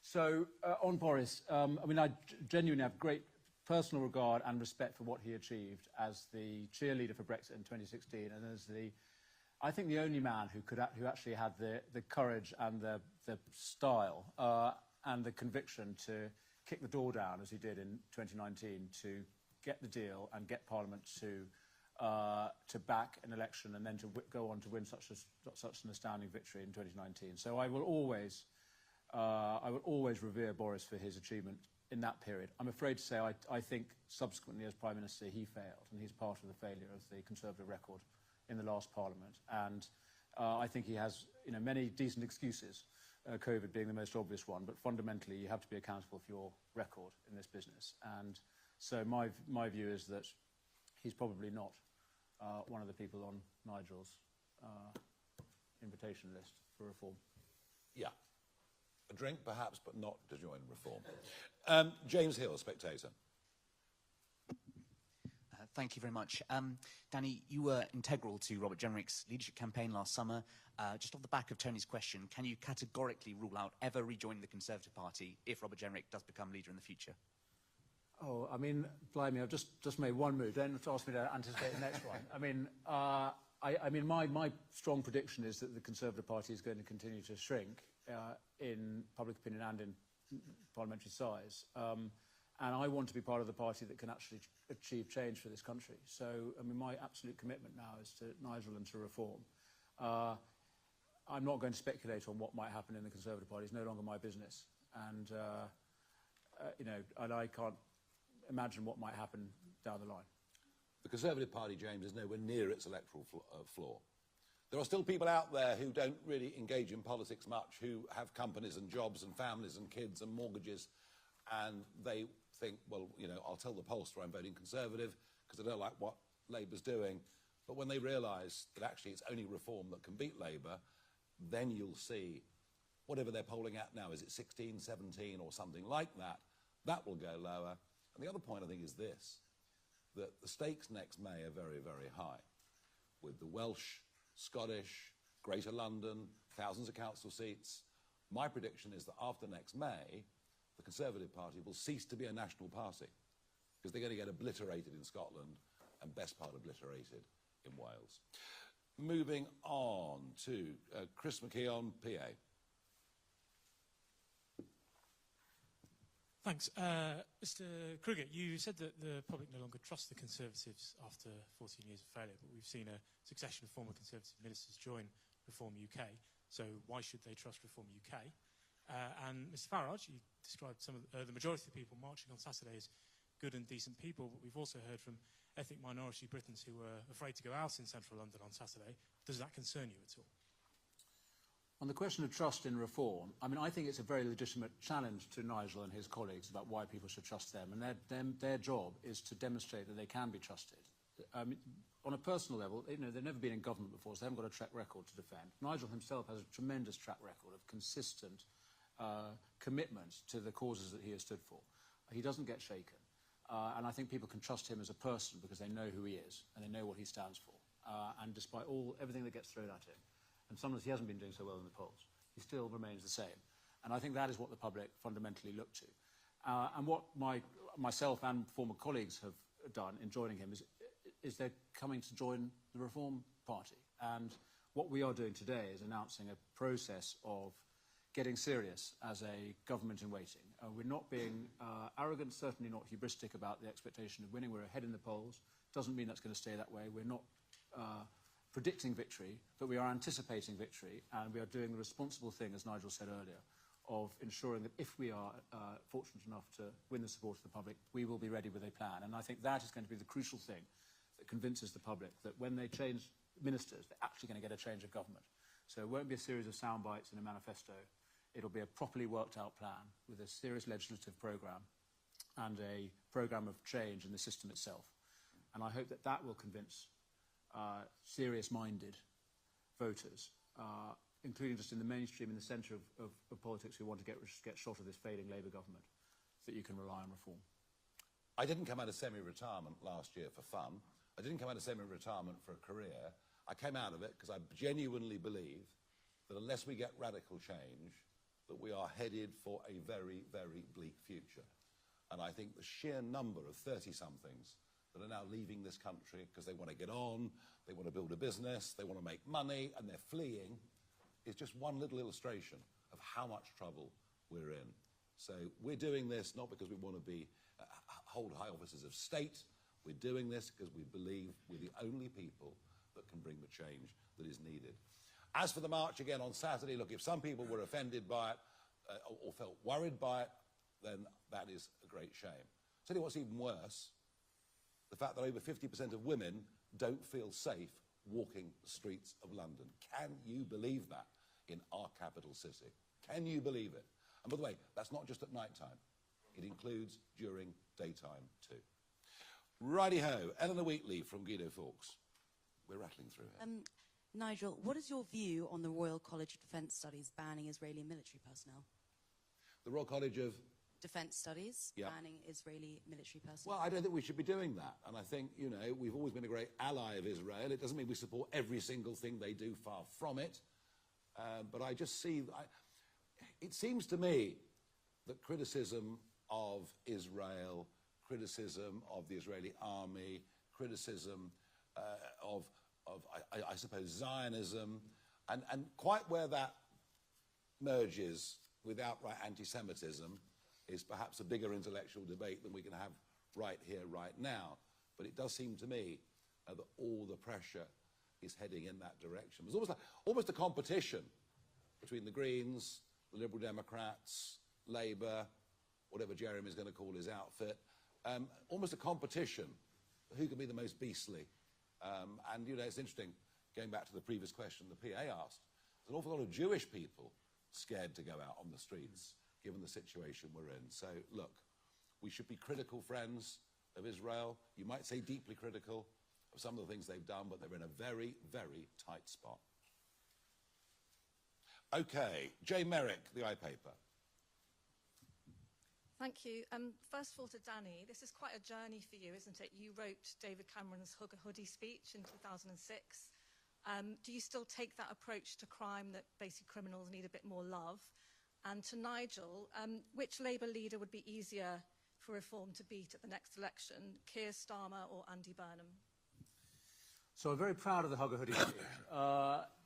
So on Boris, I mean, I genuinely have great personal regard and respect for what he achieved as the cheerleader for Brexit in 2016, and as I think the only man who actually had the courage and the style and the conviction to kick the door down, as he did in 2019, to get the deal and get Parliament to back an election and then to go on to win such an astounding victory in 2019. So I will always revere Boris for his achievement in that period. I'm afraid to say I think subsequently as Prime Minister he failed, and he's part of the failure of the Conservative record in the last Parliament. And I think he has many decent excuses, COVID being the most obvious one, but fundamentally you have to be accountable for your record in this business. And so my view is that he's probably not one of the people on Nigel's invitation list for reform. Yeah. A drink, perhaps, but not to join reform. James Hill, Spectator. Thank you very much. Danny, you were integral to Robert Jenrick's leadership campaign last summer. Just off the back of Tony's question, can you categorically rule out ever rejoining the Conservative Party if Robert Jenrick does become leader in the future? Oh, I mean, blimey, I've just made one move. Don't ask me to anticipate the next one. I mean, my strong prediction is that the Conservative Party is going to continue to shrink in public opinion and in parliamentary size. And I want to be part of the party that can actually achieve change for this country. So, I mean, my absolute commitment now is to Nigel and to reform. I'm not going to speculate on what might happen in the Conservative Party. It's no longer my business. And, and I can't imagine what might happen down the line. The Conservative Party, James, is nowhere near its electoral floor. There are still people out there who don't really engage in politics much, who have companies and jobs and families and kids and mortgages, and they think, well, you know, I'll tell the pollster I'm voting Conservative because I don't like what Labour's doing. But when they realise that actually it's only reform that can beat Labour, then you'll see whatever they're polling at now, is it 16, 17 or something like that, that will go lower. And the other point I think is this, that the stakes next May are very, very high, with the Welsh, Scottish, Greater London, thousands of council seats. My prediction is that after next May, the Conservative Party will cease to be a national party, because they're going to get obliterated in Scotland and best part obliterated in Wales. Moving on to Chris McKeon, PA. Thanks. Mr. Kruger, you said that the public no longer trust the Conservatives after 14 years of failure, but we've seen a succession of former Conservative ministers join Reform UK, so why should they trust Reform UK? And Mr. Farage, you described some of the majority of the people marching on Saturday as good and decent people, but we've also heard from ethnic minority Britons who were afraid to go out in central London on Saturday. Does that concern you at all? On the question of trust in reform, I mean, I think it's a very legitimate challenge to Nigel and his colleagues about why people should trust them, and their job is to demonstrate that they can be trusted. On a personal level, you know, they've never been in government before, so they haven't got a track record to defend. Nigel himself has a tremendous track record of consistent commitment to the causes that he has stood for. He doesn't get shaken. And I think people can trust him as a person because they know who he is and they know what he stands for. And despite everything that gets thrown at him, and sometimes he hasn't been doing so well in the polls, he still remains the same. And I think that is what the public fundamentally look to. And what myself and former colleagues have done in joining him is they're coming to join the Reform Party. And what we are doing today is announcing a process of getting serious as a government in waiting. We're not being arrogant, certainly not hubristic about the expectation of winning. We're ahead in the polls. Doesn't mean that's going to stay that way. We're not predicting victory, but we are anticipating victory, and we are doing the responsible thing, as Nigel said earlier, of ensuring that if we are fortunate enough to win the support of the public, we will be ready with a plan. And I think that is going to be the crucial thing that convinces the public that when they change ministers, they're actually going to get a change of government. So it won't be a series of sound bites in a manifesto. It'll be a properly worked out plan with a serious legislative programme and a programme of change in the system itself. And I hope that that will convince serious-minded voters, including just in the mainstream, in the centre of politics, who want to get shot of this failing Labour government, that you can rely on reform. I didn't come out of semi-retirement last year for fun. I didn't come out of semi-retirement for a career. I came out of it because I genuinely believe that unless we get radical change, that we are headed for a very, very bleak future. And I think the sheer number of 30-somethings that are now leaving this country because they want to get on, they want to build a business, they want to make money, and they're fleeing, is just one little illustration of how much trouble we're in. So we're doing this not because we want to be hold high offices of state. We're doing this because we believe we're the only people that can bring the change that is needed. As for the march again on Saturday, look, if some people were offended by it or felt worried by it, then that is a great shame. I'll tell you what's even worse, the fact that over 50% of women don't feel safe walking the streets of London. Can you believe that in our capital city? Can you believe it? And by the way, that's not just at night time. It includes during daytime too. Righty-ho, Eleanor Wheatley from Guido Fawkes. We're rattling through here. Nigel, what is your view on the Royal College of Defence Studies banning Israeli military personnel? The Royal College of Defence Studies banning Israeli military personnel? Well, I don't think we should be doing that. And I think, you know, we've always been a great ally of Israel. It doesn't mean we support every single thing they do, far from it. But I just see, it seems to me that criticism of Israel, criticism of the Israeli army, criticism of I suppose, Zionism, and quite where that merges with outright anti-Semitism is perhaps a bigger intellectual debate than we can have right here, right now. But it does seem to me that all the pressure is heading in that direction. There's almost a competition between the Greens, the Liberal Democrats, Labour, whatever Jeremy's going to call his outfit, almost a competition who can be the most beastly. And, you know, it's interesting. going back to the previous question the PA asked, there's an awful lot of Jewish people scared to go out on the streets, given the situation we're in. So, look, we should be critical friends of Israel. You might say deeply critical of some of the things they've done, but they're in a very, very tight spot. Okay, Jay Merrick, the iPaper. Thank you. First of all, to Danny, this is quite a journey for you, isn't it? You wrote David Cameron's Hug a Hoodie speech in 2006. Do you still take that approach to crime, that basic criminals need a bit more love? And to Nigel, which Labour leader would be easier for reform to beat at the next election, Keir Starmer or Andy Burnham? So I'm very proud of the Hug a Hoodie speech,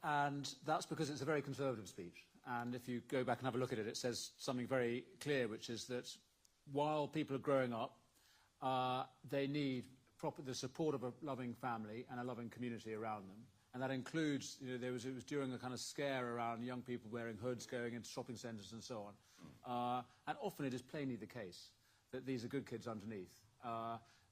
and that's because it's a very conservative speech. And if you go back and have a look at it, it says something very clear, which is that while people are growing up, they need the support of a loving family and a loving community around them. And that includes, you know, it was during a kind of scare around young people wearing hoods going into shopping centres and so on. And often it is plainly the case that these are good kids underneath.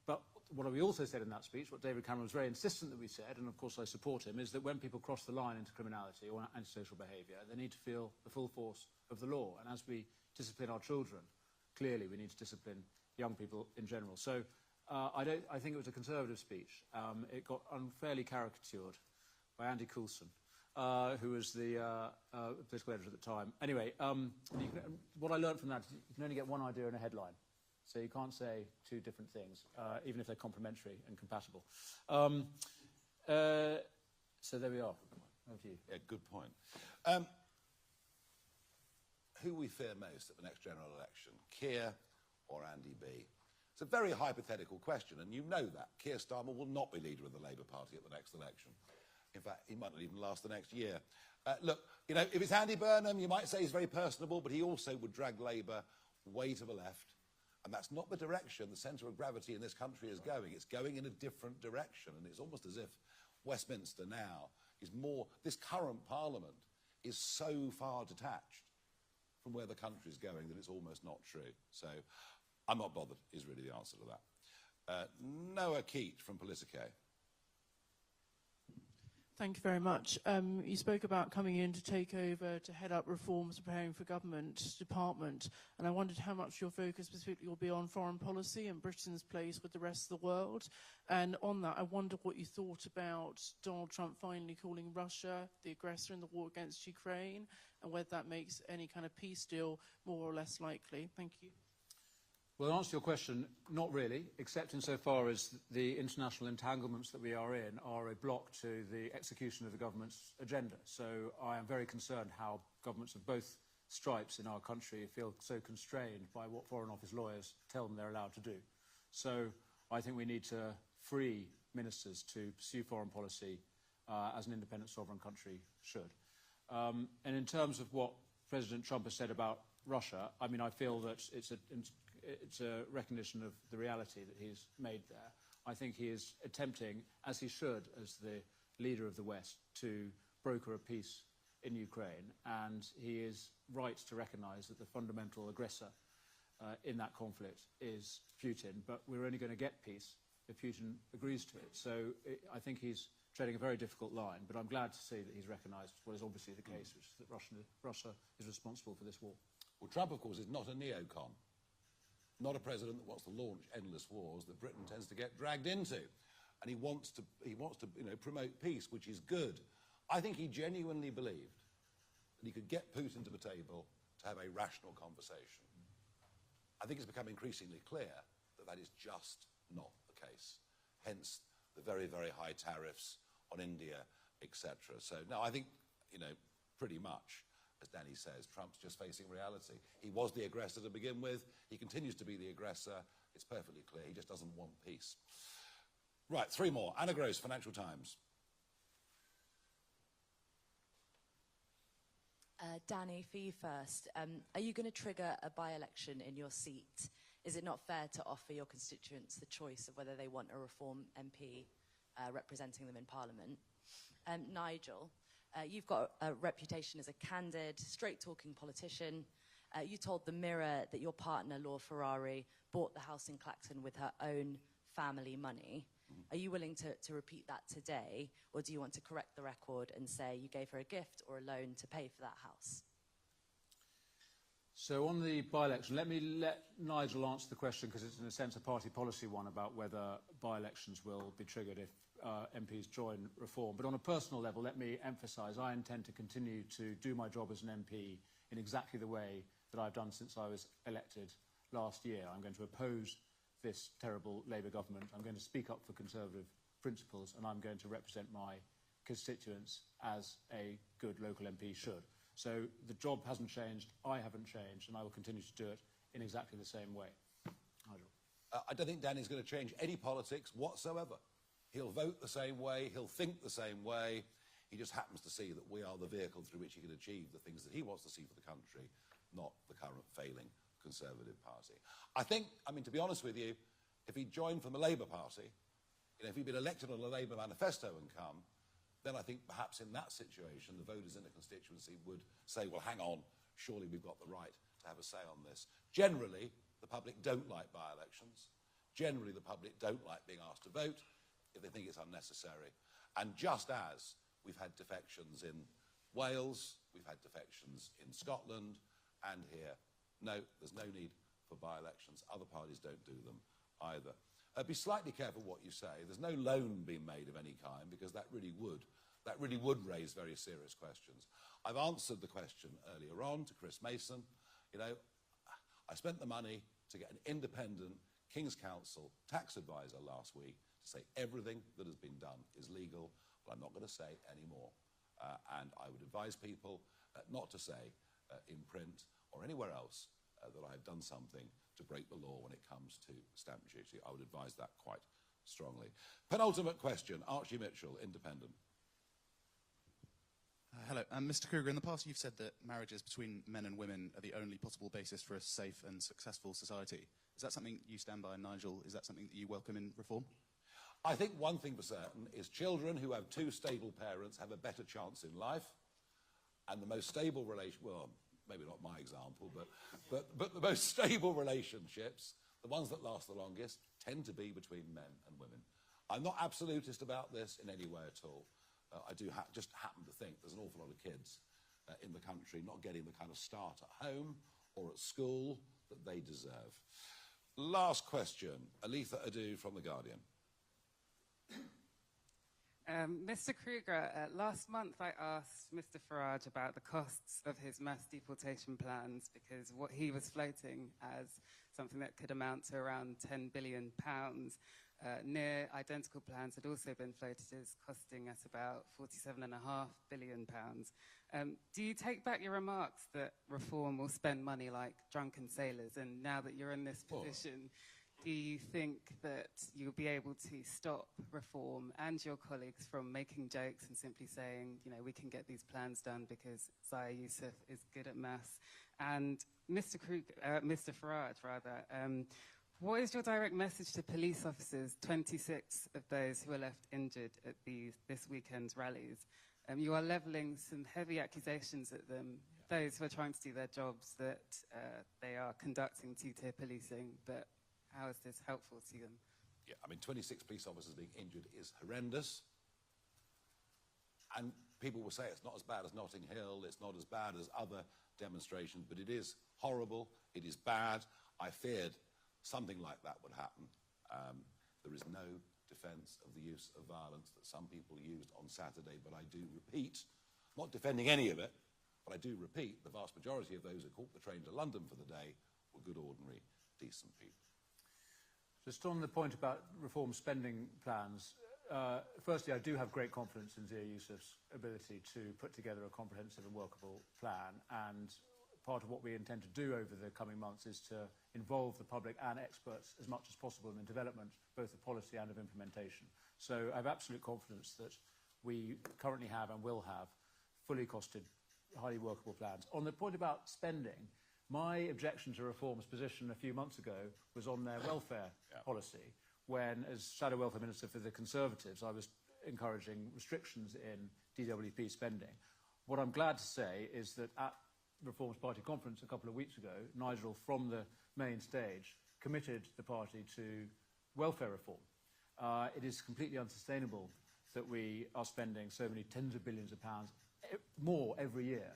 But what we also said in that speech, what David Cameron was very insistent that we said, and of course I support him, is that when people cross the line into criminality or antisocial behaviour, they need to feel the full force of the law. And as we discipline our children, clearly we need to discipline young people in general. So I think it was a conservative speech. It got unfairly caricatured by Andy Coulson, who was the political editor at the time. Anyway, what I learned from that is you can only get one idea in a headline. So you can't say two different things, even if they're complementary and compatible. So there we are. Over to you. Yeah, good point. Who we fear most at the next general election, Keir or Andy B? It's a very hypothetical question, and you know that. Keir Starmer will not be leader of the Labour Party at the next election. In fact, he might not even last the next year. Look, you know, if it's Andy Burnham, you might say he's very personable, but he also would drag Labour way to the left. And that's not the direction the centre of gravity in this country is going. It's going in a different direction. And it's almost as if Westminster now is more... This current Parliament is so far detached from where the country's going that it's almost not true. So I'm not bothered, is really the answer to that. Noah Keat from Politico. Thank you very much. You spoke about coming in to take over, to head up reforms, preparing for government department, and I wondered how much your focus specifically will be on foreign policy and Britain's place with the rest of the world. And on that, I wondered what you thought about Donald Trump finally calling Russia the aggressor in the war against Ukraine, and whether that makes any kind of peace deal more or less likely. Thank you. Well, to answer your question, not really, except insofar as the international entanglements that we are in are a block to the execution of the government's agenda. So I am very concerned how governments of both stripes in our country feel so constrained by what Foreign Office lawyers tell them they're allowed to do. So I think we need to free ministers to pursue foreign policy as an independent sovereign country should. And in terms of what President Trump has said about Russia, I mean, I feel that it's a recognition of the reality that he's made there. I think he is attempting, as he should, as the leader of the West, to broker a peace in Ukraine, and he is right to recognise that the fundamental aggressor in that conflict is Putin, but we're only going to get peace if Putin agrees to it. So I think he's treading a very difficult line, but I'm glad to see that he's recognised what is obviously the case, which is that Russia is responsible for this war. Well, Trump, of course, is not a neocon. Not a president that wants to launch endless wars that Britain tends to get dragged into. And he wants to promote peace, which is good. I think he genuinely believed that he could get Putin to the table to have a rational conversation. I think it's become increasingly clear that that is just not the case. Hence the very, very high tariffs on India, etc. So, no, I think, pretty much, as Danny says, Trump's just facing reality. He was the aggressor to begin with. He continues to be the aggressor. It's perfectly clear. He just doesn't want peace. Right, three more. Anna Gross, Financial Times. Danny, for you first. Are you going to trigger a by-election in your seat? Is it not fair to offer your constituents the choice of whether they want a Reform MP representing them in Parliament? Nigel, you've got a reputation as a candid, straight-talking politician. You told The Mirror that your partner, Laura Ferrari, bought the house in Clacton with her own family money. Are you willing to repeat that today, or do you want to correct the record and say you gave her a gift or a loan to pay for that house? So on the by-election, let Nigel answer the question, because it's in a sense a party policy one about whether by-elections will be triggered if MPs join Reform. But on a personal level, let me emphasise I intend to continue to do my job as an MP in exactly the way that I've done since I was elected last year. I'm going to oppose this terrible Labour government. I'm going to speak up for Conservative principles, and I'm going to represent my constituents as a good local MP should. So the job hasn't changed, I haven't changed, and I will continue to do it in exactly the same way. Nigel. I don't think Danny's going to change any politics whatsoever. He'll vote the same way, he'll think the same way. He just happens to see that we are the vehicle through which he can achieve the things that he wants to see for the country, not the current failing Conservative Party. I think, I mean, to be honest with you, if he'd joined from the Labour Party, if he'd been elected on a Labour manifesto and come, then I think perhaps in that situation the voters in the constituency would say, well, hang on, surely we've got the right to have a say on this. Generally, the public don't like by-elections. Generally, the public don't like being asked to vote if they think it's unnecessary. And just as we've had defections in Wales, we've had defections in Scotland, and here, no, there's no need for by-elections. Other parties don't do them either. Be slightly careful what you say. There's no loan being made of any kind, because that really would raise very serious questions. I've answered the question earlier on to Chris Mason. You know, I spent the money to get an independent King's Counsel tax advisor last week to say everything that has been done is legal, but I'm not going to say any more. And I would advise people not to say in print or anywhere else that I've done something to break the law when it comes to stamp duty. I would advise that quite strongly. Penultimate question, Archie Mitchell, Independent. Hello. Mr. Kruger, in the past you've said that marriages between men and women are the only possible basis for a safe and successful society. Is that something you stand by, Nigel? Is that something that you welcome in Reform? I think one thing for certain is children who have two stable parents have a better chance in life, and the most stable relation, well, maybe not my example, but the most stable relationships, the ones that last the longest, tend to be between men and women. I'm not absolutist about this in any way at all. I do just happen to think there's an awful lot of kids in the country not getting the kind of start at home or at school that they deserve. Last question, Aletha Adu from The Guardian. Mr. Kruger, last month I asked Mr. Farage about the costs of his mass deportation plans, because what he was floating as something that could amount to around £10 billion, near identical plans had also been floated as costing us about £47.5 billion. Do you take back your remarks that Reform will spend money like drunken sailors? And now that you're in this position, do you think that you'll be able to stop Reform and your colleagues from making jokes and simply saying, you know, we can get these plans done because Zaya Youssef is good at maths? And Mr. Farage, what is your direct message to police officers, 26 of those who were left injured at this weekend's rallies? You are levelling some heavy accusations at them, those who are trying to do their jobs, that they are conducting two-tier policing, but how is this helpful to them? Yeah, I mean, 26 police officers being injured is horrendous. And people will say it's not as bad as Notting Hill, it's not as bad as other demonstrations, but it is horrible, it is bad. I feared something like that would happen. There is no defence of the use of violence that some people used on Saturday, but I do repeat, not defending any of it, but I do repeat, the vast majority of those who caught the train to London for the day were good, ordinary, decent people. Just on the point about Reform spending plans, firstly, I do have great confidence in Zia Youssef's ability to put together a comprehensive and workable plan, and part of what we intend to do over the coming months is to involve the public and experts as much as possible in the development both of policy and of implementation. So I have absolute confidence that we currently have and will have fully costed, highly workable plans. On the point about spending, my objection to Reform's position a few months ago was on their welfare policy, when, as Shadow Welfare Minister for the Conservatives, I was encouraging restrictions in DWP spending. What I'm glad to say is that at Reform's party conference a couple of weeks ago, Nigel, from the main stage, committed the party to welfare reform. It is completely unsustainable that we are spending so many tens of billions of pounds more every year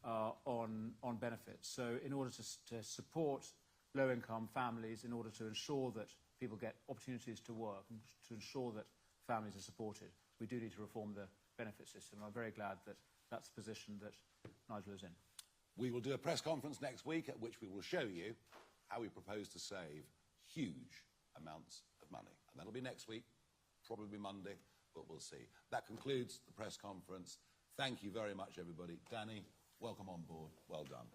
on benefits. So in order to support low-income families, in order to ensure that people get opportunities to work and to ensure that families are supported, we do need to reform the benefit system. I'm very glad that that's the position that Nigel is in. We will do a press conference next week at which we will show you how we propose to save huge amounts of money. And that'll be next week, probably Monday, but we'll see. That concludes the press conference. Thank you very much, everybody. Danny, welcome on board. Well done.